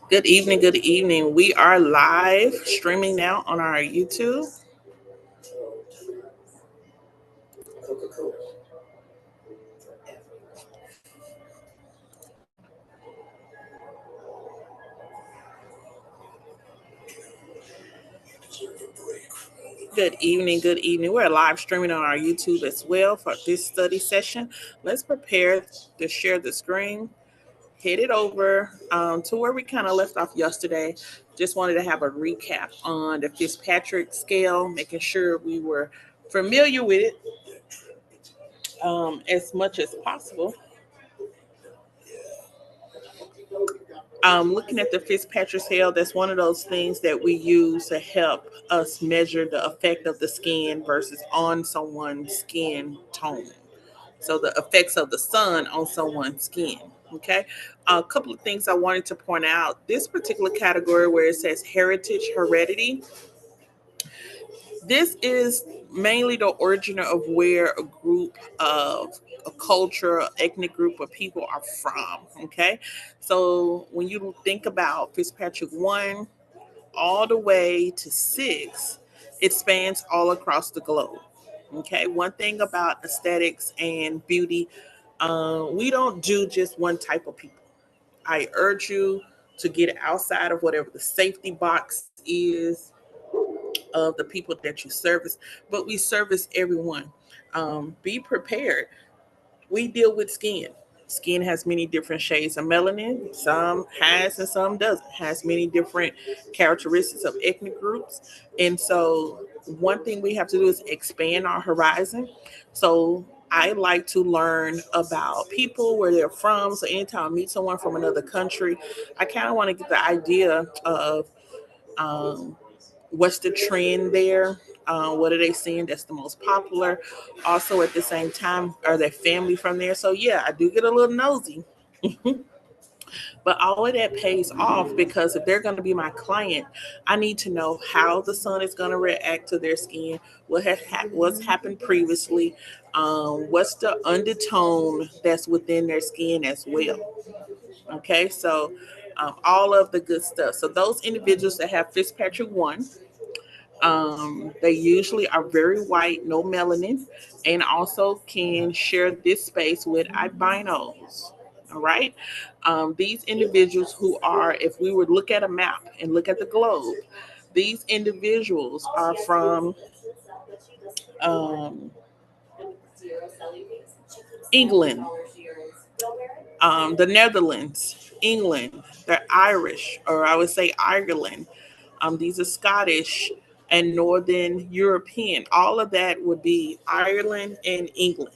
Good evening. Good evening. We are live streaming now on our YouTube. Good evening. Good evening. We're live streaming on our YouTube as well for this study session. Let's prepare to share the screen. Head it over to where we kind of left off yesterday. Just wanted to have a recap on the Fitzpatrick scale, making sure we were familiar with it as much as possible. Looking at the Fitzpatrick scale, that's one of those things that we use to help us measure the effect of the skin versus on someone's skin tone. So the effects of the sun on someone's skin. Okay. A couple of things I wanted to point out. This particular category where it says heritage, heredity, this is mainly the origin of where a group of a culture, ethnic group of people are from. Okay. So when you think about Fitzpatrick 1 all the way to 6, it spans all across the globe. Okay. One thing about aesthetics and beauty, we don't do just one type of people. I urge you to get outside of whatever the safety box is of the people that you service, but we service everyone. Be prepared. We deal with skin. Skin has many different shades of melanin. Some has and some doesn't. Has many different characteristics of ethnic groups. And so one thing we have to do is expand our horizon. So I like to learn about people, where they're from. So anytime I meet someone from another country, I kind of want to get the idea of um, what's the trend there. What are they seeing that's the most popular? Also, at the same time, are their family from there? So yeah, I do get a little nosy, but all of that pays off because if they're going to be my client, I need to know how the sun is going to react to their skin, what's happened previously, what's the undertone that's within their skin as well. Okay, so all of the good stuff. So those individuals that have Fitzpatrick 1, they usually are very white, no melanin, and also can share this space with albinos. All right. These individuals who are, if we would look at a map and look at the globe, these individuals are from um, England, the Netherlands, England. They're Irish, or I would say Ireland. These are Scottish and Northern European. All of that would be Ireland and England.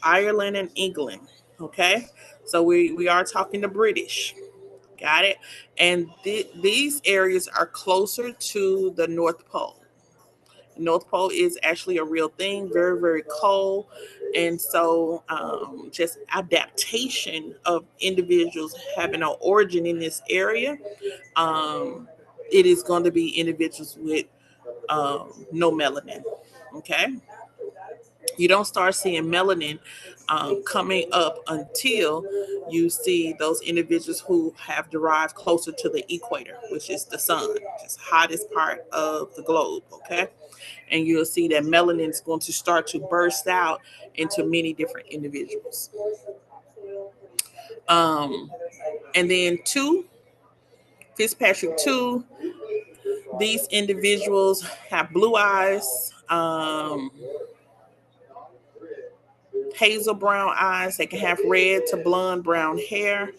Ireland and England. Okay. So we are talking the British. Got it. And these areas are closer to the North Pole. North Pole is actually a real thing, very, very cold. And so, just adaptation of individuals having an origin in this area, um, it is going to be individuals with no melanin. Okay. You don't start seeing melanin coming up until you see those individuals who have derived closer to the equator, which is the sun, just hottest part of the globe. Okay. And you'll see that melanin is going to start to burst out into many different individuals. Um, and then two, Fitzpatrick 2, these individuals have blue eyes, hazel brown eyes. They can have red to blonde brown hair.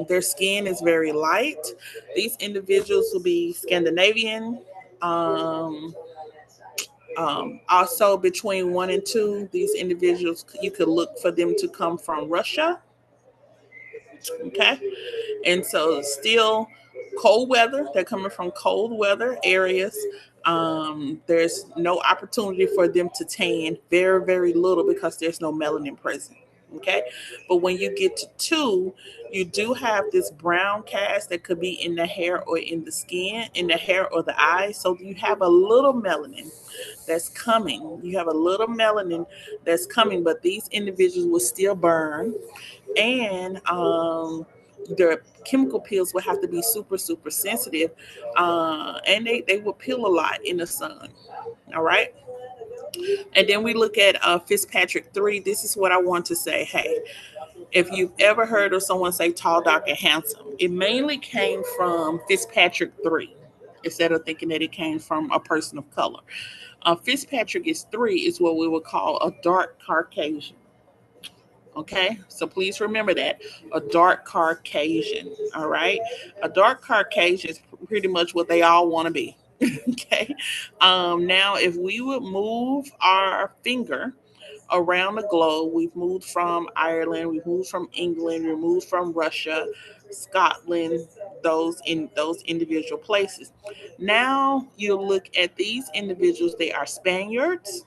Their skin is very light. These individuals will be Scandinavian. Um, Also, between 1 and 2, these individuals, you could look for them to come from Russia. Okay. And so, still cold weather. They're coming from cold weather areas. There's no opportunity for them to tan, very, very little, because there's no melanin present. Okay. But when you get to 2, you do have this brown cast that could be in the hair or in the skin, in the hair or the eyes. So you have a little melanin that's coming. You have a little melanin that's coming, but these individuals will still burn. And their chemical peels will have to be super, super sensitive, and they will peel a lot in the sun. All right. And then we look at Fitzpatrick 3. This is what I want to say. Hey, if you've ever heard of someone say tall, dark, and handsome, it mainly came from Fitzpatrick 3 instead of thinking that it came from a person of color. Fitzpatrick is 3 is what we would call a dark Caucasian. Okay, so please remember that, a dark Caucasian. All right, a dark Caucasian is pretty much what they all want to be. Okay, now if we would move our finger around the globe, we've moved from Ireland, we've moved from England, we've moved from Russia, Scotland, those individual places. Now you look at these individuals; they are Spaniards,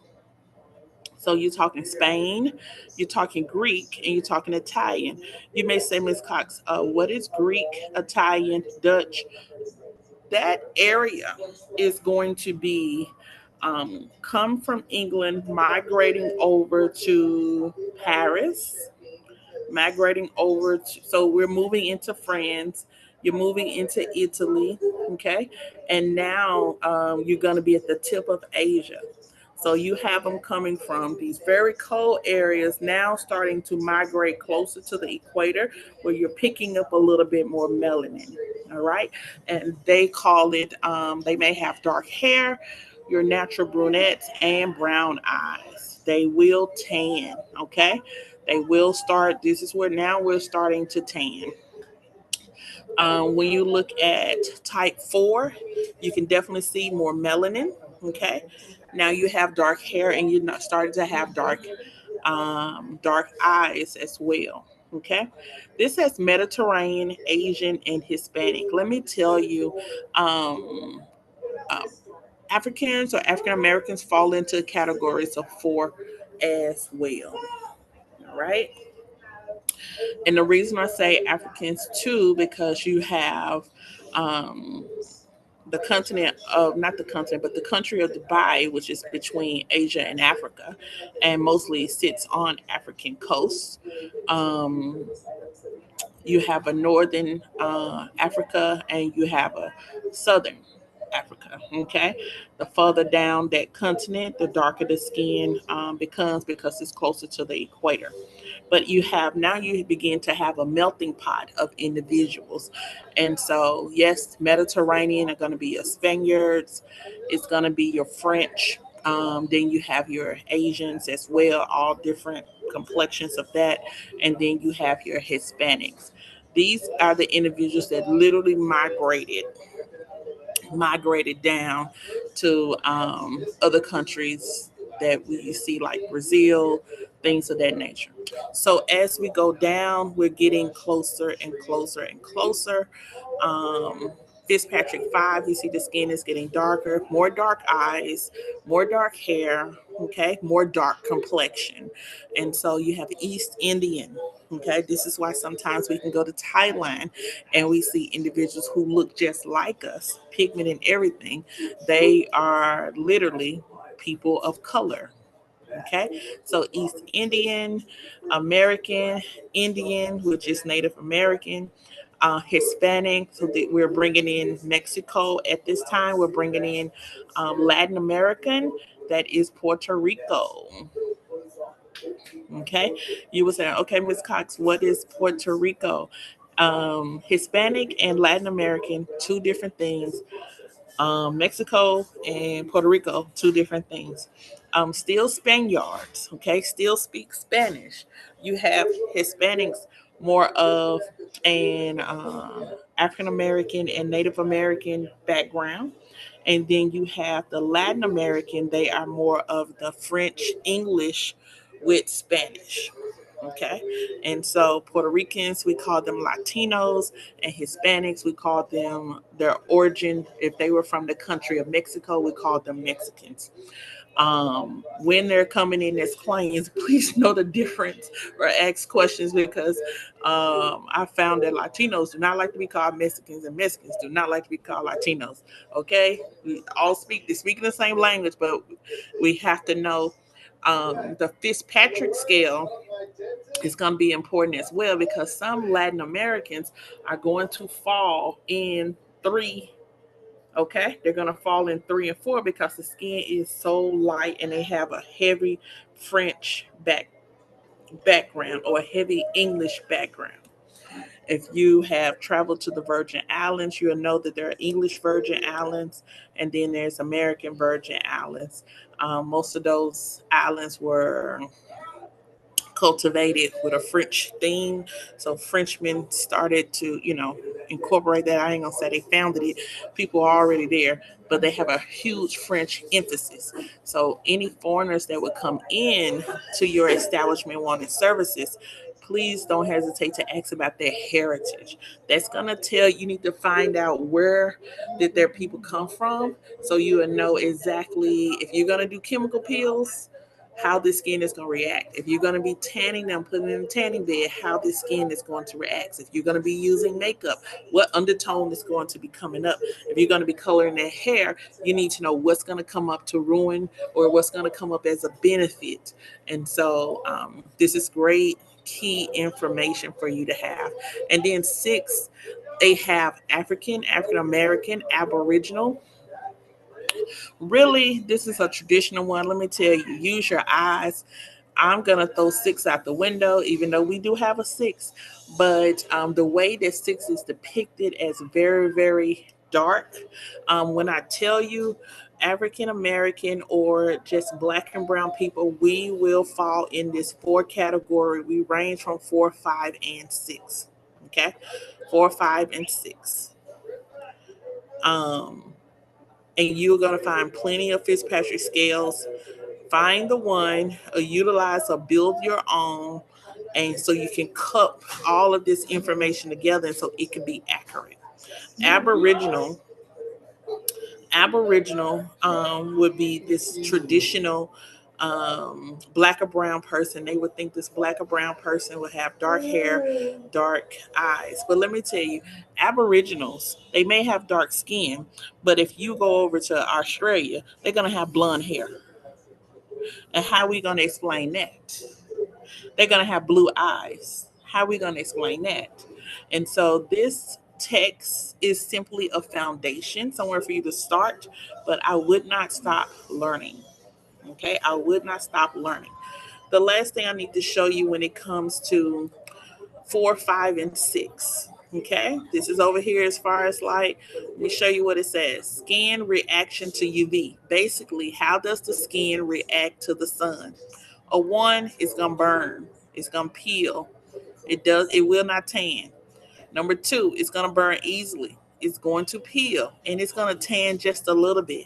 so you're talking Spain, you're talking Greek, and you're talking Italian. You may say, Ms. Cox, what is Greek, Italian, Dutch? That area is going to be come from England, migrating over to Paris, migrating over to, so we're moving into France, you're moving into Italy, okay, and now you're going to be at the tip of Asia. So you have them coming from these very cold areas now starting to migrate closer to the equator where you're picking up a little bit more melanin. All right. And they call it, they may have dark hair, your natural brunettes, and brown eyes. They will tan. Okay. They will start. This is where now we're starting to tan. When you look at type 4, you can definitely see more melanin. Okay. Now you have dark hair and you're not starting to have dark eyes as well. Okay. This has Mediterranean, Asian, and Hispanic. Let me tell you, um, uh, Africans or African Americans fall into categories of 4 as well. All right. And the reason I say Africans too, because you have um, the continent of, not the continent, but the country of Dubai, which is between Asia and Africa, and mostly sits on African coast. Um, you have a northern Africa and you have a southern Africa. Okay, the further down that continent, the darker the skin becomes because it's closer to the equator. But you have now you begin to have a melting pot of individuals, and so yes, Mediterranean are going to be your Spaniards, it's going to be your French, then you have your Asians as well, all different complexions of that, and then you have your Hispanics. These are the individuals that literally migrated down to other countries that we see, like Brazil, things of that nature. So as we go down, we're getting closer and closer and closer. Um, Fitzpatrick 5, you see the skin is getting darker, more dark eyes, more dark hair, okay, more dark complexion. And so you have East Indian. Okay, this is why sometimes we can go to Thailand and we see individuals who look just like us, pigment and everything. They are literally people of color. Okay, so East Indian, American, Indian, which is Native American, Hispanic. So that we're bringing in Mexico at this time. We're bringing in Latin American. That is Puerto Rico. Okay, you were saying, okay, Ms. Cox, what is Puerto Rico? Hispanic and Latin American, two different things. Mexico and Puerto Rico, two different things. Still Spaniards, okay, still speak Spanish. You have Hispanics, more of an African American and Native American background. And then you have the Latin American, they are more of the French English with Spanish. Okay. And so Puerto Ricans, we call them Latinos, and Hispanics, we call them their origin. If they were from the country of Mexico, we call them Mexicans. When they're coming in as clients, please know the difference or ask questions because I found that Latinos do not like to be called Mexicans and Mexicans do not like to be called Latinos. Okay, we all they speak the same language, but we have to know the Fitzpatrick scale. is going to be important as well, because some Latin Americans are going to fall in three. Okay, they're going to fall in 3 and 4 because the skin is so light and they have a heavy French background or a heavy English background. If you have traveled to the Virgin Islands, you'll know that there are English Virgin Islands and then there's American Virgin Islands. Most of those islands were cultivated with a French theme. So Frenchmen started to, incorporate that. I ain't gonna say they founded it. People are already there, but they have a huge French emphasis. So any foreigners that would come in to your establishment wanting services, please don't hesitate to ask about their heritage. That's gonna tell you need to find out where did their people come from, so you will know exactly if you're gonna do chemical peels, how the skin is going to react. If you're going to be tanning them, putting in a tanning bed, how the skin is going to react. If you're going to be using makeup, what undertone is going to be coming up. If you're going to be coloring their hair, you need to know what's going to come up to ruin or what's going to come up as a benefit. And so this is great key information for you to have. And then 6, they have African American, Aboriginal. Really, this is a traditional one. Let me tell you, use your eyes. I'm gonna throw 6 out the window, even though we do have a 6. But the way that 6 is depicted as very, very dark. When I tell you African American or just black and brown people, we will fall in this 4 category. We range from 4, 5, and 6. Okay, 4, 5, and 6. Um, and you're gonna find plenty of Fitzpatrick scales. Find the one, utilize or build your own, and so you can cup all of this information together and so it can be accurate. Aboriginal, Aboriginal would be this traditional black or brown person. They would think this black or brown person would have dark hair, dark eyes. But let me tell you, Aboriginals, they may have dark skin, but if you go over to Australia, they're going to have blonde hair. And how are we going to explain that? They're going to have blue eyes. How are we going to explain that? And so this text is simply a foundation, somewhere for you to start, but I would not stop learning. Okay, I would not stop learning. The last thing I need to show you when it comes to 4, 5, and 6. Okay, this is over here as far as like, let me show you what it says. Skin reaction to UV. Basically, how does the skin react to the sun? A 1 is gonna burn. It's gonna peel. It will not tan. Number 2, it's gonna burn easily. It's going to peel and it's gonna tan just a little bit.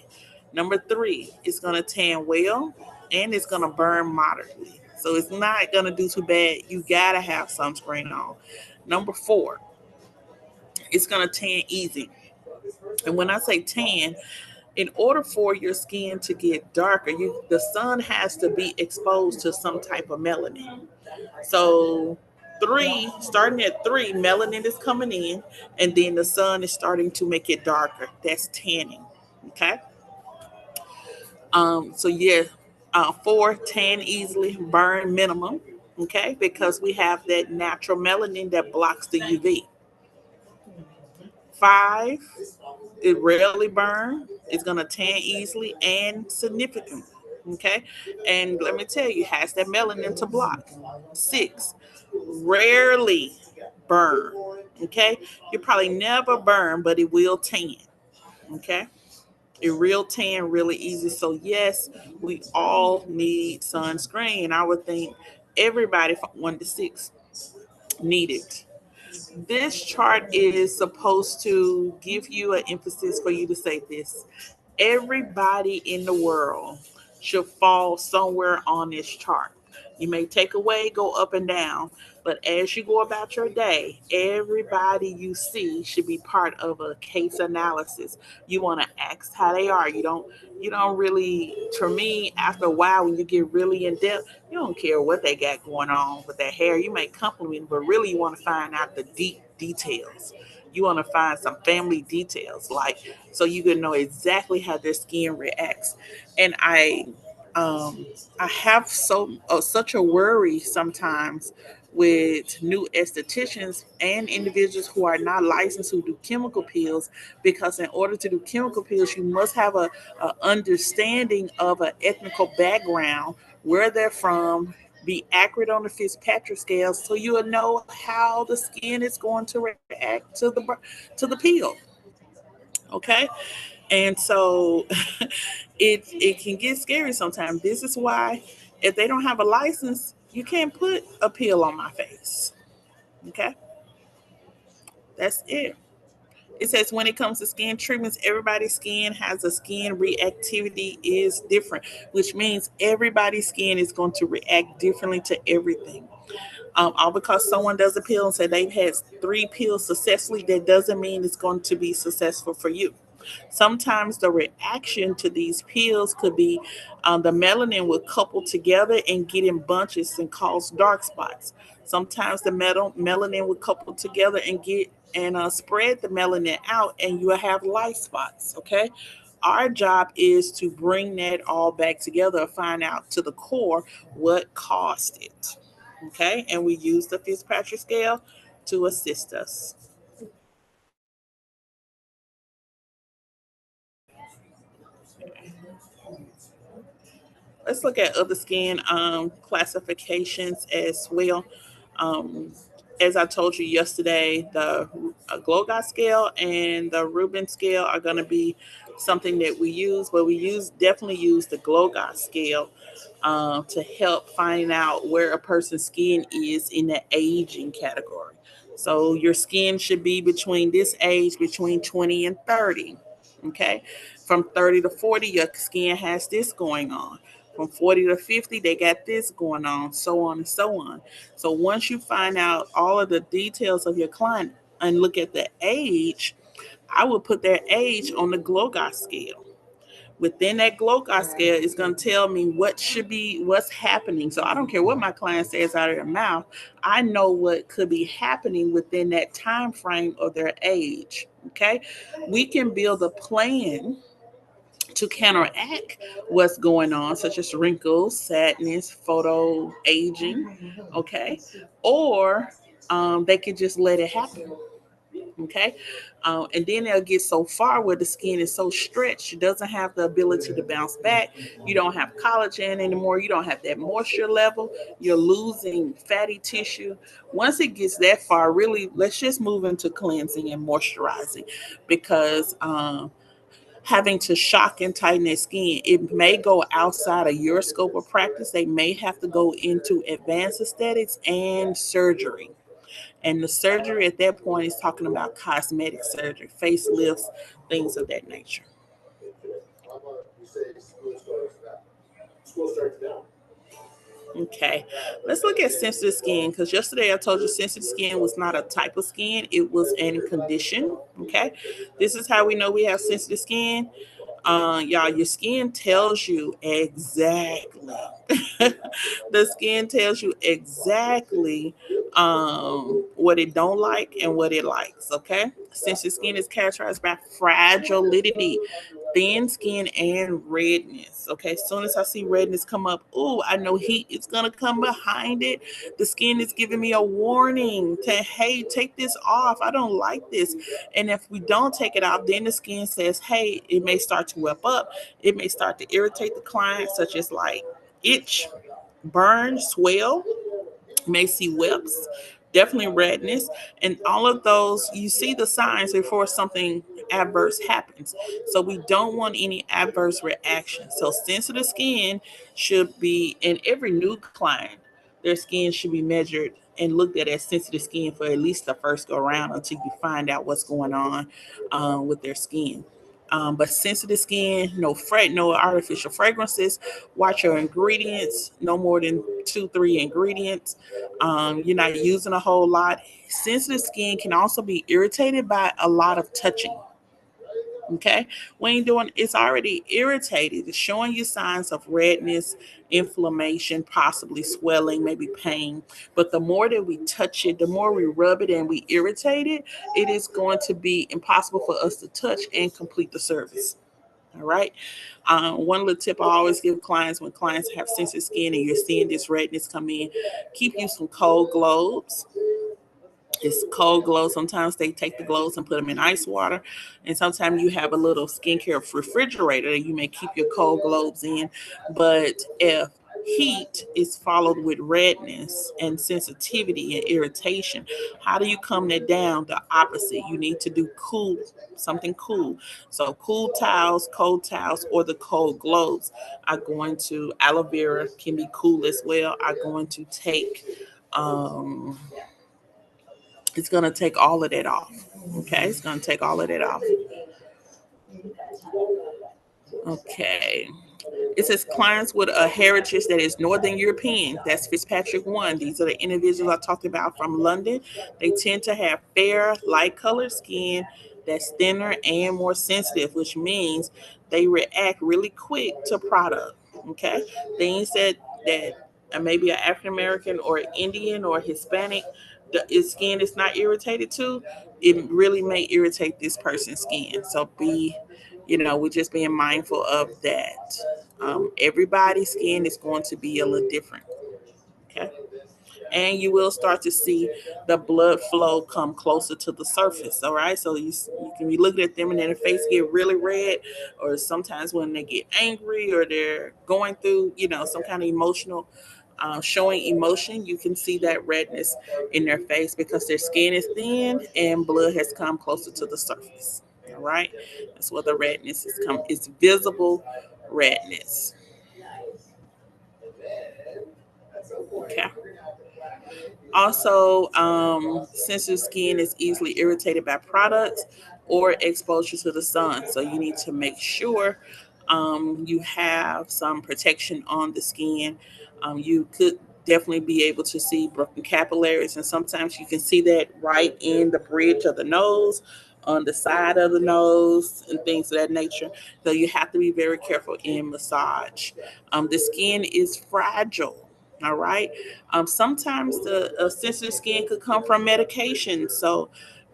Number 3, it's gonna tan well and it's gonna burn moderately. So it's not gonna do too bad. You gotta have sunscreen on. Number 4, it's gonna tan easy. And when I say tan, in order for your skin to get darker, the sun has to be exposed to some type of melanin. So 3, starting at 3, melanin is coming in, and then the sun is starting to make it darker. That's tanning. Okay. So yeah, 4, tan easily, burn minimum. Okay, because we have that natural melanin that blocks the UV. 5, it rarely burns. It's gonna tan easily and significantly. Okay, and let me tell you, has that melanin to block. 6, rarely burn. Okay, you probably never burn, but it will tan. Okay, it real tan really easy. So yes, we all need sunscreen. I would think everybody from 1 to 6 need it. This chart is supposed to give you an emphasis for you to say this. Everybody in the world should fall somewhere on this chart. You may take away, go up and down, but as you go about your day, everybody you see should be part of a case analysis. You want to ask how they are. You don't really, for me, after a while when you get really in depth, you don't care what they got going on with their hair. You may compliment, but really you want to find out the deep details. You want to find some family details, like so you can know exactly how their skin reacts. And I um, I have such a worry sometimes with new estheticians and individuals who are not licensed who do chemical peels, because in order to do chemical peels you must have a understanding of an ethnical background, where they're from, be accurate on the Fitzpatrick scale, so you will know how the skin is going to react to the peel. Okay, and so it can get scary sometimes. This is why if they don't have a license, you can't put a pill on my face. Okay, that's it. It says when it comes to skin treatments, everybody's skin has a skin reactivity is different, which means everybody's skin is going to react differently to everything. All because someone does a pill and say they've had 3 pills successfully, that doesn't mean it's going to be successful for you. Sometimes the reaction to these pills could be the melanin will couple together and get in bunches and cause dark spots. Sometimes the melanin will couple together and get and spread the melanin out, and you will have light spots. Okay, our job is to bring that all back together, find out to the core what caused it. Okay, and we use the Fitzpatrick scale to assist us. Let's look at other skin classifications as well. Um, as I told you yesterday, the Glogau scale and the Rubin scale are going to be something that we use, but we definitely use the Glogau scale to help find out where a person's skin is in the aging category. So your skin should be between this age, between 20 and 30. Okay. From 30 to 40, your skin has this going on. From 40 to 50, they got this going on, so on and so on. So once you find out all of the details of your client and look at the age, I would put their age on the Glogau scale. Within that Glocos scale is going to tell me what's happening. So I don't care what my client says out of their mouth. I know what could be happening within that time frame of their age. Okay, we can build a plan to counteract what's going on, such as wrinkles, sadness, photo aging. Okay, or they can just let it happen. Okay, and then they'll get so far where the skin is so stretched, it doesn't have the ability to bounce back. You don't have collagen anymore. You don't have that moisture level. You're losing fatty tissue. Once it gets that far, really, let's just move into cleansing and moisturizing, because having to shock and tighten their skin, it may go outside of your scope of practice. They may have to go into advanced aesthetics and surgery. And the surgery at that point is talking about cosmetic surgery, facelifts, things of that nature. Okay, let's look at sensitive skin, because yesterday I told you sensitive skin was not a type of skin, it was a condition. Okay, this is how we know we have sensitive skin. Y'all, your skin tells you exactly. The skin tells you exactly what it don't like and what it likes. Okay, since your skin is characterized by fragility, thin skin, and redness. Okay, as soon as I see redness come up, oh, I know heat is gonna come behind it. The skin is giving me a warning to, hey, take this off. I don't like this. And if we don't take it off, then the skin says, hey, it may start to web up. It may start to irritate the client, such as like itch, burn, swell, may see whips, definitely redness, and all of those, you see the signs before something adverse happens. So we don't want any adverse reaction. So sensitive skin should be, in every new client, their skin should be measured and looked at as sensitive skin for at least the first go around until you find out what's going on with their skin. But sensitive skin, no artificial fragrances. Watch your ingredients, no more than 2, 3 ingredients. You're not using a whole lot. Sensitive skin can also be irritated by a lot of touching. Okay, when you're doing, it's already irritated. It's showing you signs of redness, inflammation, possibly swelling, maybe pain. But the more that we touch it, the more we rub it and we irritate it, it is going to be impossible for us to touch and complete the service. All right. One little tip I always give clients when clients have sensitive skin and you're seeing this redness come in, keep you some cold globes. It's cold gloves. Sometimes they take the gloves and put them in ice water. And sometimes you have a little skincare refrigerator that you may keep your cold globes in. But if heat is followed with redness and sensitivity and irritation, how do you calm that down? The opposite. You need to do cool, something cool. So cool towels, cold towels, or the cold gloves are going to, aloe vera can be cool as well, are going to take um it's going to take all of that off. Okay, it's going to take all of that off. Okay. It says clients with a heritage that is Northern European. That's Fitzpatrick 1. These are the individuals I talked about from London. They tend to have fair, light colored skin that's thinner and more sensitive, which means they react really quick to product. Okay. Things that maybe an African American or Indian or Hispanic, his skin is not irritated to, it really may irritate this person's skin. So we're just being mindful of that. Everybody's skin is going to be a little different. Okay. And you will start to see the blood flow come closer to the surface. All right. So you can be looking at them and then their face get really red, or sometimes when they get angry or they're going through, some kind of emotional. Showing emotion, you can see that redness in their face because their skin is thin and blood has come closer to the surface. All right, that's where the redness is come. It's visible redness. Okay. Also, sensitive skin is easily irritated by products or exposure to the sun. So you need to make sure you have some protection on the skin. You could definitely be able to see broken capillaries, and sometimes you can see that right in the bridge of the nose, on the side of the nose, and things of that nature. So you have to be very careful in massage. The skin is fragile. All right. Sometimes the sensitive skin could come from medication. So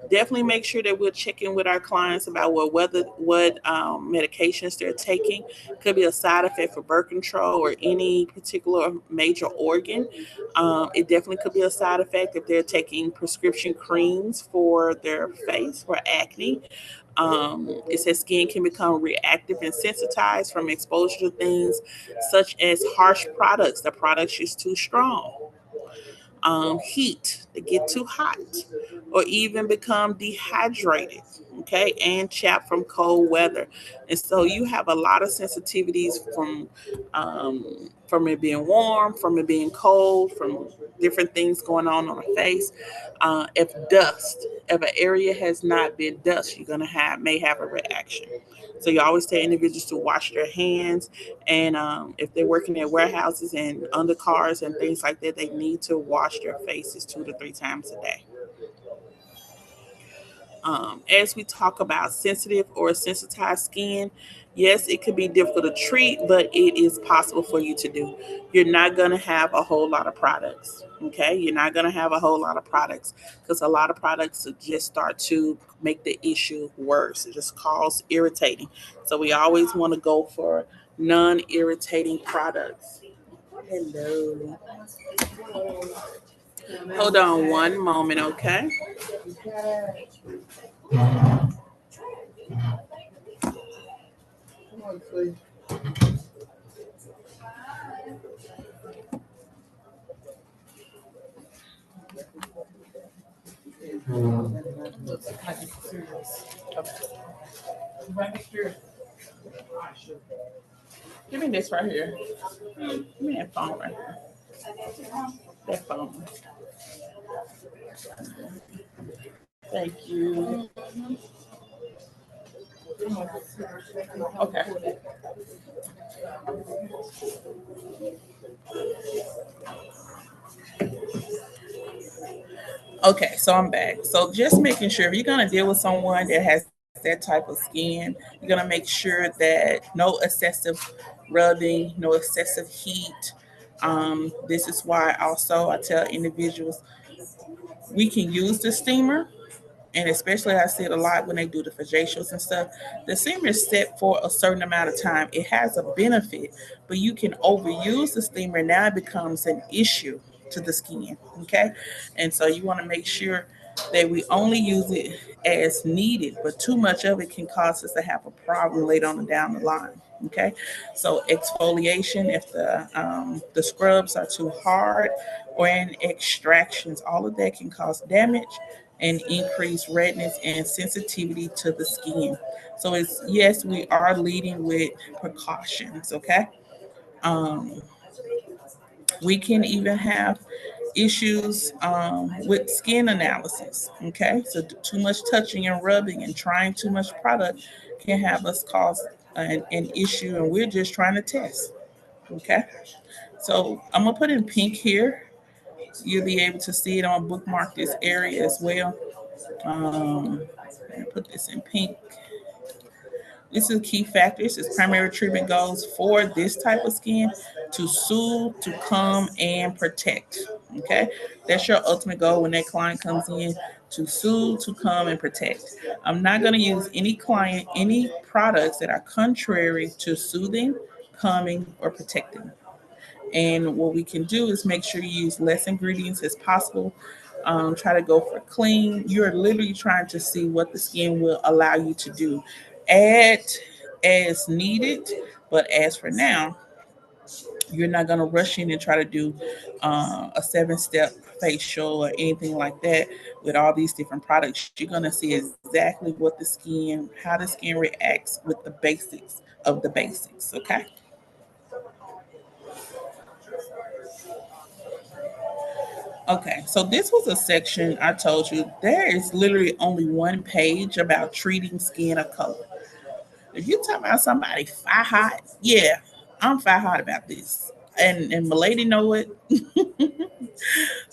definitely make sure that we're checking with our clients about what medications they're taking. Could be a side effect for birth control or any particular major organ. It definitely could be a side effect if they're taking prescription creams for their face for acne. It says skin can become reactive and sensitized from exposure to things such as harsh products. The product's just too strong, heat, they get too hot, or even become dehydrated, okay, and chapped from cold weather. And so you have a lot of sensitivities from it being warm, from it being cold, from different things going on the face. If an area has not been dust, you're gonna may have a reaction. So you always tell individuals to wash their hands, and if they're working at warehouses and under cars and things like that, they need to wash their faces 2 to 3 times a day. As we talk about sensitive or sensitized skin, yes, it could be difficult to treat, but it is possible for you to do. You're not going to have a whole lot of products. Okay, you're not going to have a whole lot of products because a lot of products just start to make the issue worse. It just cause irritating. So we always want to go for non-irritating products. Hello. Hold on one moment, okay? Give me this right here. Give me that phone right here. That phone. Thank you. Okay. Okay, so I'm back. So just making sure if you're gonna deal with someone that has that type of skin, you're gonna make sure that no excessive rubbing, no excessive heat. This is why also I tell individuals we can use the steamer, and especially I see it a lot when they do the facials and stuff. The steamer is set for a certain amount of time. It has a benefit, but you can overuse the steamer. Now it becomes an issue to the skin. Okay, and so you want to make sure that we only use it as needed, but too much of it can cause us to have a problem later on down the line. Okay, so exfoliation, if the scrubs are too hard, or in extractions, all of that can cause damage and increase redness and sensitivity to the skin. So it's yes, we are leading with precautions. Okay, um, we can even have issues with skin analysis. Okay, so too much touching and rubbing and trying too much product can have us cause an issue, and we're just trying to test. Okay, so I'm gonna put in pink here. You'll be able to see it on bookmark this area as well. Um, put this in pink. This is key factors. This primary treatment goes for this type of skin to soothe, to calm, and protect. Okay, that's your ultimate goal when that client comes in, to soothe, to calm, and protect. I'm not going to use any products that are contrary to soothing, calming, or protecting. And what we can do is make sure you use less ingredients as possible. Try to go for clean. You're literally trying to see what the skin will allow you to do. Add as needed, but as for now, you're not going to rush in and try to do a 7-step facial or anything like that with all these different products. You're going to see exactly what the skin, how the skin reacts with the basics of the basics. Okay. Okay, so this was a section I told you there is literally only one page about treating skin of color. If you're talking about somebody fire hot, yeah, I'm fire hot about this. And Milady know it.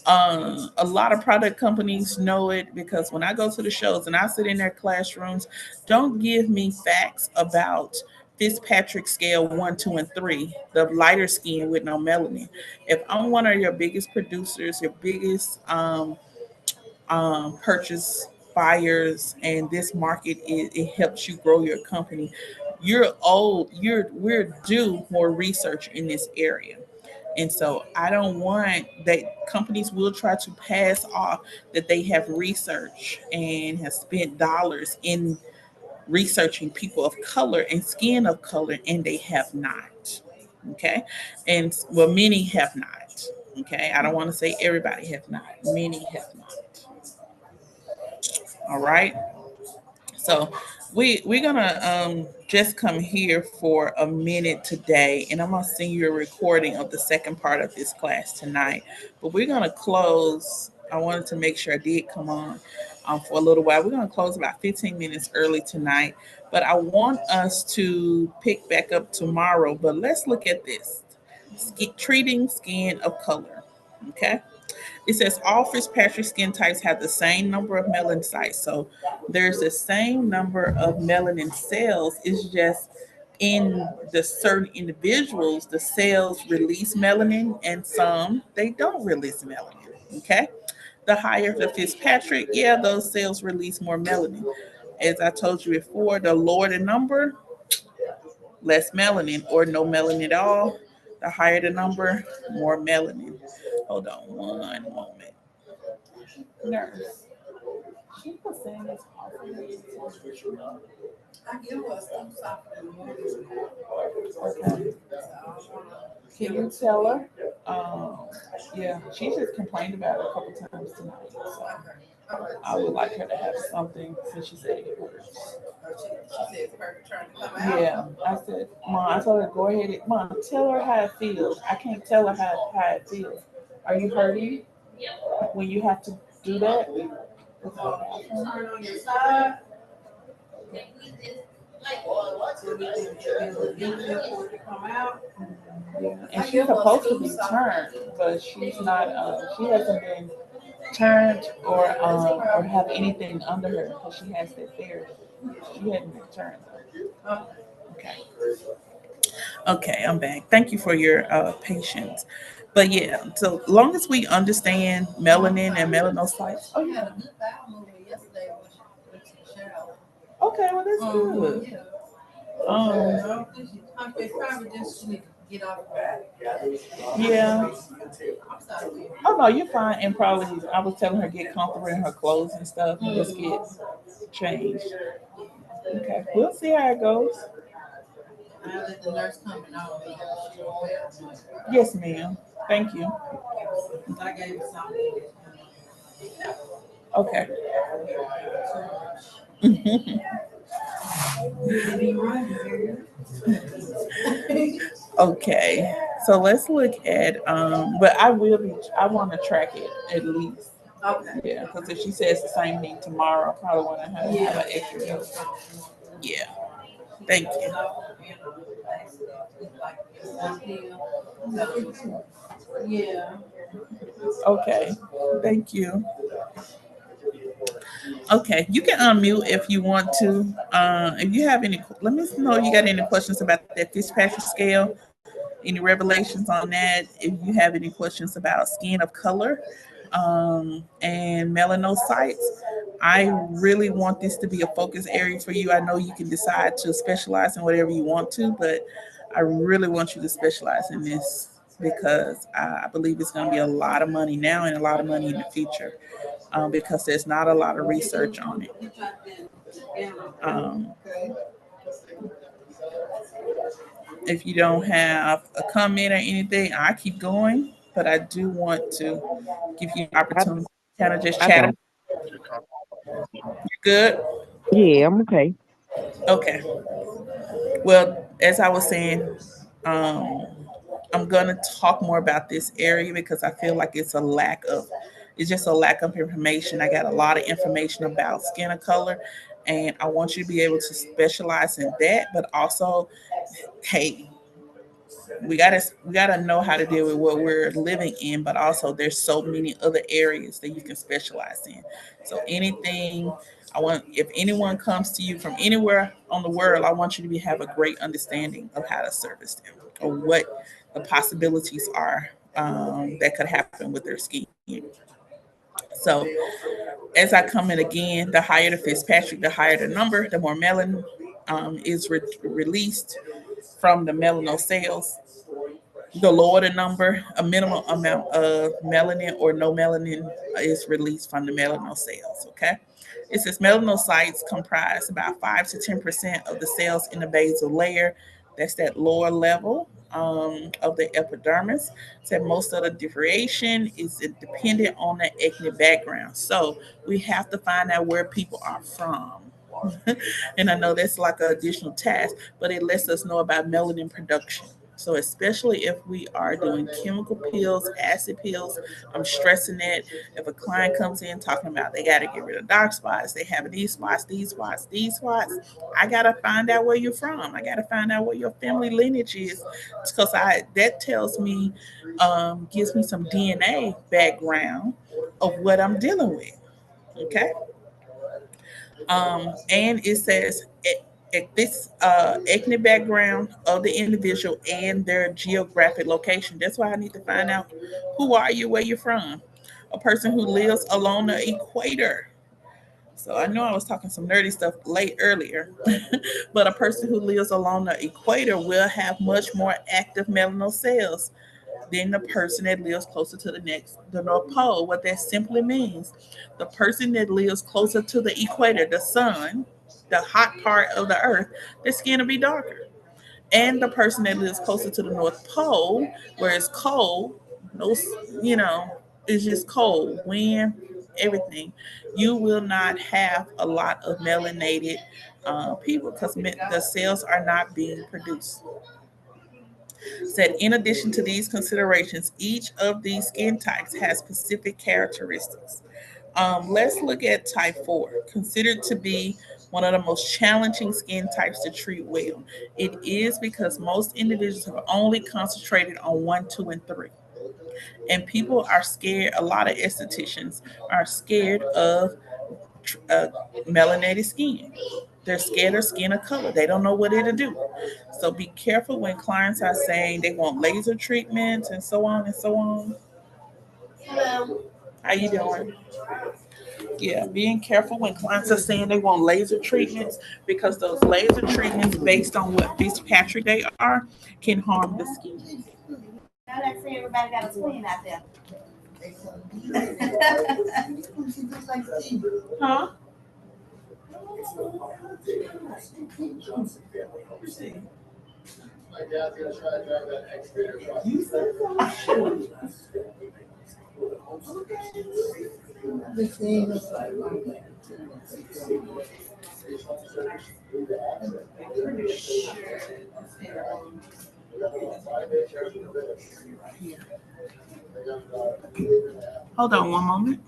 A lot of product companies know it because when I go to the shows and I sit in their classrooms, don't give me facts about Fitzpatrick scale 1, 2, and 3, the lighter skin with no melanin. If I'm one of your biggest producers, your biggest purchase buyers, and this market it helps you grow your company, you're old. We're due more research in this area. And so I don't want that companies will try to pass off that they have research and have spent dollars in researching people of color and skin of color, and they have not. Okay. And well, many have not. Okay. I don't want to say everybody have not. Many have not. All right. So we're gonna just come here for a minute today, and I'm gonna send you a recording of the second part of this class tonight. But we're gonna close. I wanted to make sure I did come on for a little while. We're gonna close about 15 minutes early tonight, but I want us to pick back up tomorrow. But let's look at this: treating skin of color. Okay. It says all Fitzpatrick skin types have the same number of melanin sites. So there's the same number of melanin cells. It's just in the certain individuals, the cells release melanin and some they don't release melanin. Okay. The higher the Fitzpatrick, yeah, those cells release more melanin. As I told you before, the lower the number, less melanin or no melanin at all. The higher the number, more melanin. Hold on one moment. Nurse. She was saying this okay. Can you tell her? Um, yeah, she just complained about it a couple times tonight. So I would like her to have something since she said it hurts. Yeah, I said, Mom, I told her, go ahead. Mom, tell her how it feels. I can't tell her how it feels. Are you hurting when you have to do that? Turn on your side. Yeah, and she's supposed to be turned, but she's not. She hasn't been turned or have anything under her because she has that therapy. She hadn't been turned. Okay. Okay, I'm back. Thank you for your patience. But yeah, so long as we understand melanin and melanocytes. Oh yeah. Okay, well that's good. Um, yeah. Oh no, you're fine. And probably I was telling her get comfortable in her clothes and stuff and just get changed. Okay, we'll see how it goes. Yes, ma'am. Thank you. Okay. Okay. So let's look at but I will be I want to track it at least. Yeah, because if she says the same thing tomorrow, I probably want to have an extra dose. Yeah. Thank you. Okay. Thank you. Okay, you can unmute if you want to. If you have any, let me know if you got any questions about that Fitzpatrick scale, any revelations on that. If you have any questions about skin of color and melanocytes, I really want this to be a focus area for you. I know you can decide to specialize in whatever you want to, but I really want you to specialize in this because I believe it's going to be a lot of money now and a lot of money in the future because there's not a lot of research on it. Um, if you don't have a comment or anything, I keep going, but I do want to give you an I opportunity to kind of just I chat. don't. You good? Yeah, I'm okay. Okay. Well, as I was saying, um, I'm gonna talk more about this area because I feel like it's just a lack of information. I got a lot of information about skin of color, and I want you to be able to specialize in that, but also, hey, we gotta know how to deal with what we're living in, but also there's so many other areas that you can specialize in. So anything I want, if anyone comes to you from anywhere on the world, I want you to have a great understanding of how to service them or what the possibilities are that could happen with their skin. So as I come in again, the higher the Fitzpatrick, the higher the number, the more melanin is released from the melanoma cells. The lower the number, a minimum amount of melanin or no melanin is released from the melanoma cells. Okay. It says melanocytes comprise about 5 to 10% of the cells in the basal layer. That's that lower level of the epidermis. Said most of the differentiation is dependent on the ethnic background. So we have to find out where people are from. And I know that's like an additional task, but it lets us know about melanin production. So especially if we are doing chemical pills, acid pills, I'm stressing that if a client comes in talking about they got to get rid of dark spots, they have these spots, these spots, these spots, I got to find out where you're from. I got to find out where your family lineage is because I that tells me, gives me some DNA background of what I'm dealing with. Okay. And it says this ethnic background of the individual and their geographic location. That's why I need to find out who are you, where you're from. A person who lives along the equator. So I know I was talking some nerdy stuff late earlier, but a person who lives along the equator will have much more active melanoma cells than the person that lives closer to the North Pole. What that simply means, the person that lives closer to the equator, the sun, the hot part of the earth, their skin will be darker. And the person that lives closer to the North Pole, where it's cold, those, you know, it's just cold, wind, everything, you will not have a lot of melanated people because the cells are not being produced. Said in addition to these considerations, each of these skin types has specific characteristics. Let's look at type 4, considered to be one of the most challenging skin types to treat well. It is because most individuals have only concentrated on 1, 2, and 3. And people are scared, a lot of estheticians are scared of uh, melanated skin. They're scared of skin of color. They don't know what it'll do. So be careful when clients are saying they want laser treatments and so on and so on. Hello. How you doing? Yeah, being careful when clients are saying they want laser treatments because those laser treatments, based on what Fitzpatrick they are, can harm the skin. Now let's say everybody got a twin out there. Huh? Hold on one moment.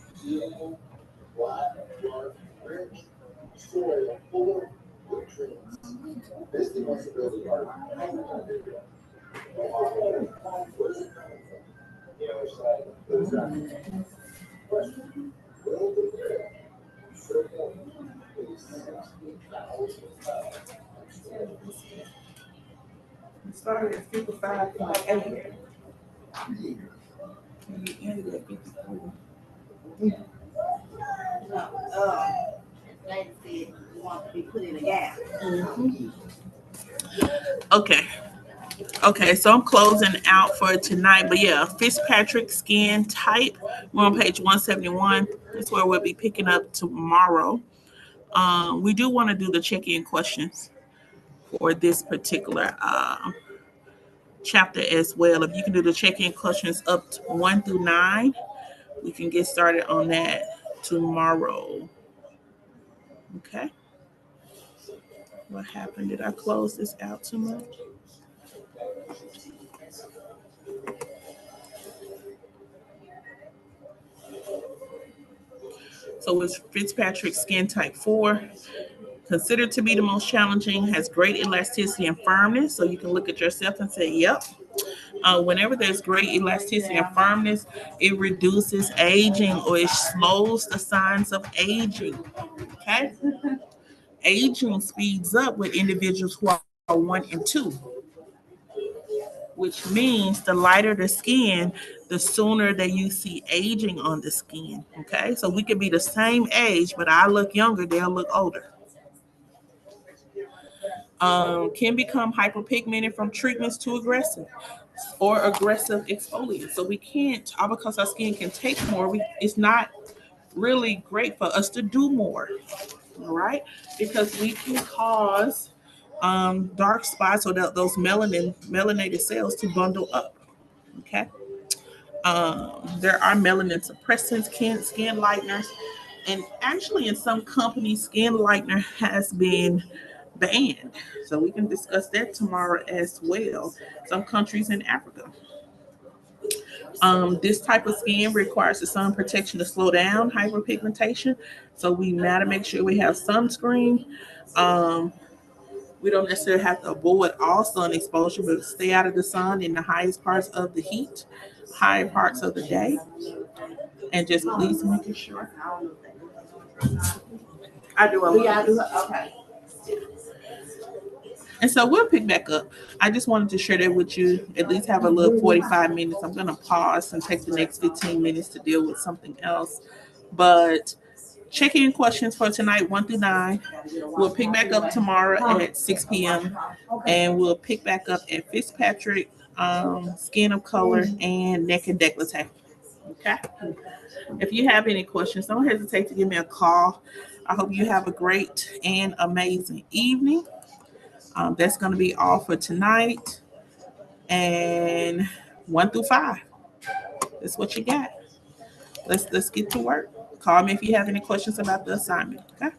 It started at 55.8. And you ended at 54. No, lady said you want to be put in a gap. Mhm. Okay. Okay, so I'm closing out for tonight. But yeah, Fitzpatrick skin type. We're on page 171. That's where we'll be picking up tomorrow. We do want to do the check-in questions for this particular chapter as well. If you can do the check-in questions up to 1 through 9, we can get started on that tomorrow. Okay. What happened? Did I close this out too much? So it's Fitzpatrick skin type 4, considered to be the most challenging, has great elasticity and firmness. So you can look at yourself and say, yep. Whenever there's great elasticity and firmness, it reduces aging or it slows the signs of aging. Okay. Aging speeds up with individuals who are 1 and 2, which means the lighter the skin, the sooner that you see aging on the skin. Okay, so we could be the same age, but I look younger, they'll look older. Can become hyperpigmented from treatments too aggressive or aggressive exfoliants. So we can't, all because our skin can take more, it's not really great for us to do more, all right? Because we can cause dark spots or those melanated cells to bundle up, okay? There are melanin suppressants, skin lighteners, and actually in some companies, skin lightener has been banned. So we can discuss that tomorrow as well. Some countries in Africa. This type of skin requires the sun protection to slow down hyperpigmentation. So we gotta make sure we have sunscreen. Um, we don't necessarily have to avoid all sun exposure, but stay out of the sun in the highest parts of the heat, high parts of the day, and just please making sure. I do a lot. Okay. And so we'll pick back up. I just wanted to share that with you, at least have a little 45 minutes. I'm going to pause and take the next 15 minutes to deal with something else. But check in questions for tonight, 1 through 9. We'll pick back up tomorrow at 6 p.m. And we'll pick back up at Fitzpatrick, skin of color, and neck and décolleté. Okay? If you have any questions, don't hesitate to give me a call. I hope you have a great and amazing evening. That's going to be all for tonight. And 1 through 5. That's what you got. Let's get to work. Call me if you have any questions about the assignment. Okay.